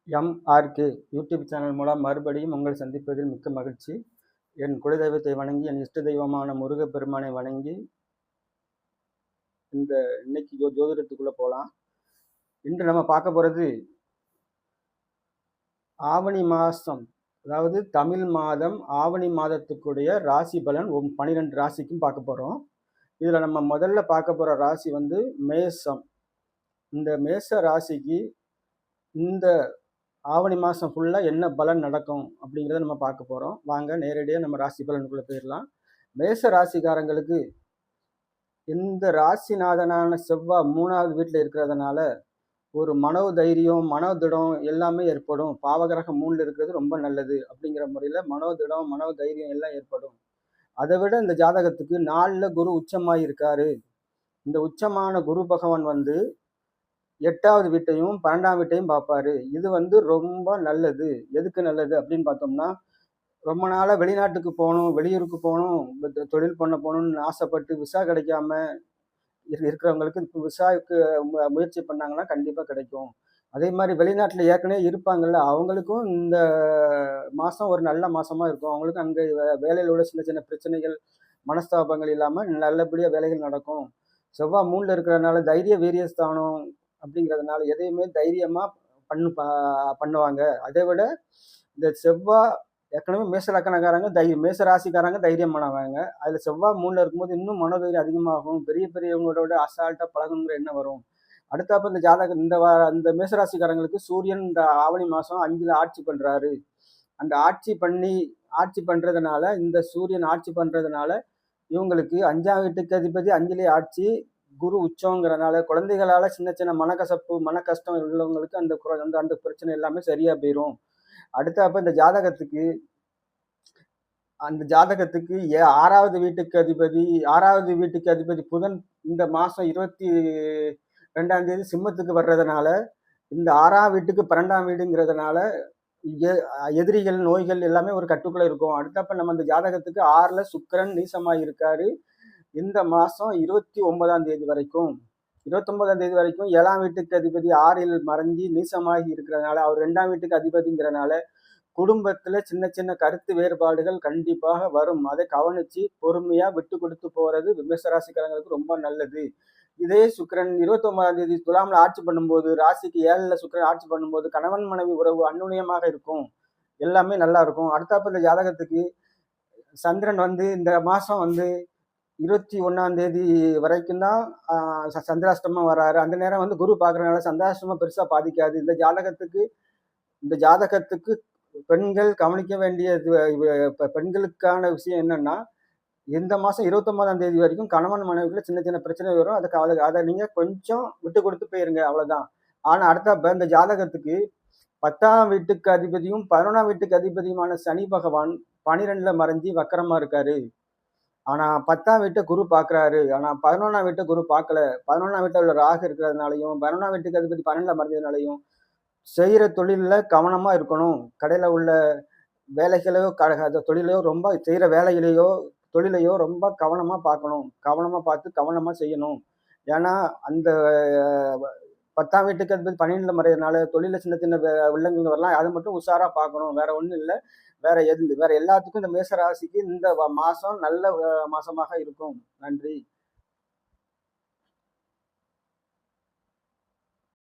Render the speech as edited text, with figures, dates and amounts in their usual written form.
MRK YouTube channel மூலம் மறுபடியும் உங்களை சந்திப்பதில் மிக்க மகிழ்ச்சி. என் குலதெய்வத்தை வணங்கி, என் இஷ்ட தெய்வமான முருகப்பெருமானை வணங்கி, இன்னைக்கு ஜோதிடத்துக்குள்ள போகலாம். இன்று நம்ம பார்க்க போறது ஆவணி மாதம், அதாவது தமிழ் மாதம் ஆவணி மாதத்துக்குடைய ராசி பலன் 12 ராசிக்கும் பார்க்க போகிறோம். இதில் நம்ம முதல்ல பார்க்க போகிற ராசி வந்து மேஷம். இந்த மேஷ ராசிக்கு இந்த ஆவணி மாதம் ஃபுல்லாக என்ன பலன் நடக்கும் அப்படிங்கிறத நம்ம பார்க்க போகிறோம். வாங்க நேரடியாக நம்ம ராசி பலனுக்குள்ளே போயிடலாம். மேஷ ராசிக்காரங்களுக்கு இந்த ராசிநாதனான செவ்வாய் 3வது வீட்டில் இருக்கிறதுனால ஒரு மனோதைரியம், மனோதிடம் எல்லாமே ஏற்படும். பாவகிரகம் 3ல் இருக்கிறது ரொம்ப நல்லது அப்படிங்கிற முறையில் மனோதிடம், மனோதைரியம் எல்லாம் ஏற்படும். அதை விட இந்த ஜாதகத்துக்கு 4ல் குரு உச்சமாக இருக்காரு. இந்த உச்சமான குரு பகவான் வந்து 8வது வீட்டையும் 12ஆம் வீட்டையும் பார்ப்பாரு. இது வந்து ரொம்ப நல்லது. எதுக்கு நல்லது அப்படின்னு பார்த்தோம்னா, ரொம்ப நாளாக வெளிநாட்டுக்கு போகணும், வெளியூருக்கு போகணும், தொழில் பண்ண போகணும்னு ஆசைப்பட்டு விசா கிடைக்காம இருக்கிறவங்களுக்கு இப்போ விசாவுக்கு முயற்சி பண்ணாங்கன்னா கண்டிப்பாக கிடைக்கும். அதே மாதிரி வெளிநாட்டில் ஏற்கனவே இருப்பாங்கள்ல, அவங்களுக்கும் இந்த மாதம் ஒரு நல்ல மாதமாக இருக்கும். அவங்களுக்கும் அங்கே வேலையில் உள்ள சின்ன சின்ன பிரச்சனைகள், மனஸ்தாபங்கள் இல்லாமல் நல்லபடியாக வேலைகள் நடக்கும். செவ்வாய் 3ல் இருக்கிறதுனால தைரிய வீரியஸ்தானம் அப்படிங்கிறதுனால எதையுமே தைரியமாக பண்ணுவாங்க. அதை விட இந்த செவ்வாய் ஏற்கனவே மேச லக்கணக்காரங்க மேச ராசிக்காரங்க தைரியம் பண்ணுவாங்க. அதில் செவ்வாய் 3ல் இருக்கும்போது இன்னும் மனோதைரியம் அதிகமாகும். பெரிய பெரியவங்களோட அசால்ட்டாக பழகுங்கிற எண்ணம் வரும். அடுத்தப்ப இந்த ஜாதகம் இந்த மேசராசிக்காரங்களுக்கு சூரியன் இந்த ஆவணி மாதம் 5ல் ஆட்சி பண்ணுறாரு. அந்த ஆட்சி பண்ணுறதுனால, இந்த சூரியன் ஆட்சி பண்ணுறதுனால இவங்களுக்கு 5ஆம் வீட்டுக்கு அதிபதி 5லே ஆட்சி, குரு உச்சங்கிறனால குழந்தைகளால் சின்ன சின்ன மனக்கசப்பு, மன கஷ்டம் உள்ளவங்களுக்கு அந்த பிரச்சனை எல்லாமே சரியாக போயிடும். அடுத்தப்ப இந்த ஜாதகத்துக்கு 6வது வீட்டுக்கு அதிபதி புதன் இந்த மாதம் 22ஆம் தேதி சிம்மத்துக்கு வர்றதுனால, இந்த 6ஆம் வீட்டுக்கு 12ஆம் வீடுங்கிறதுனால எதிரிகள், நோய்கள் எல்லாமே ஒரு கட்டுக்குள்ள இருக்கும். அடுத்தப்ப நம்ம இந்த ஜாதகத்துக்கு 6ல் சுக்கிரன் நீசமாக இருக்காரு. இந்த மாதம் 29ஆம் தேதி வரைக்கும் 7ஆம் வீட்டுக்கு அதிபதி 6ல் மறைஞ்சி நீசமாகி இருக்கிறதுனால, அவர் 2ஆம் வீட்டுக்கு அதிபதிங்கிறனால குடும்பத்துல சின்ன சின்ன கருத்து வேறுபாடுகள் கண்டிப்பாக வரும். அதை கவனிச்சு பொறுமையா விட்டு கொடுத்து போறது மேஷராசிக்காரங்களுக்கு ரொம்ப நல்லது. இதே சுக்கிரன் 29ஆம் தேதி துலாம்ல ஆட்சி பண்ணும்போது, ராசிக்கு 7ல் சுக்கிரன் ஆட்சி பண்ணும்போது கணவன் மனைவி உறவு அந்யுன்யமாக இருக்கும். எல்லாமே நல்லா இருக்கும். அடுத்தப்ப இந்த ஜாதகத்துக்கு சந்திரன் வந்து இந்த மாசம் வந்து 21ஆம் தேதி வரைக்கும் தான் சந்திராஷ்டமம் வராரு. அந்த நேரம் வந்து குரு பார்க்கறதுனால சந்திராஷ்டமம் பெருசா பாதிக்காது. இந்த ஜாதகத்துக்கு பெண்கள் கவனிக்க வேண்டியது, பெண்களுக்கான விஷயம் என்னன்னா, இந்த மாதம் 29ஆம் தேதி வரைக்கும் கணவன் மனைவிக்குள்ள சின்ன சின்ன பிரச்சனை வரும். அதை நீங்கள் கொஞ்சம் விட்டு கொடுத்து போயிருங்க, அவ்வளோதான். ஆனால் அடுத்த இந்த ஜாதகத்துக்கு 10ஆம் வீட்டுக்கு அதிபதியும் 11ஆம் வீட்டுக்கு அதிபதியுமான சனி பகவான் 12ல் மறைஞ்சி வக்கரமாக இருக்காரு. ஆனால் 10ஆம் வீட்டை குரு பார்க்குறாரு. ஆனால் 11ஆம் வீட்டை குரு பார்க்கல. 11ஆம் வீட்டில் உள்ள ராகு இருக்கிறதுனாலையும் 11ஆம் வீட்டுக்கு அதிபதி 12ல் மறைஞ்சதுனாலையும் செய்கிற தொழிலில் கவனமாக இருக்கணும். கடையில் உள்ள வேலைகளையோ தொழிலையோ ரொம்ப செய்கிற தொழிலையோ ரொம்ப கவனமாக பார்க்கணும். கவனமாக பார்த்து கவனமாக செய்யணும். ஏன்னா அந்த 10ஆம் வீட்டுக்கு அதிபதி 12ல் மறையதுனால தொழிலில் சின்ன சின்ன வில்லங்கள் வரலாம். அதை மட்டும் உஷாராக பார்க்கணும். வேற ஒன்றும் இல்லை. வேற எல்லாத்துக்கும் இந்த மேச ராசிக்கு இந்த மாதம் நல்ல மாதமாக இருக்கும். நன்றி.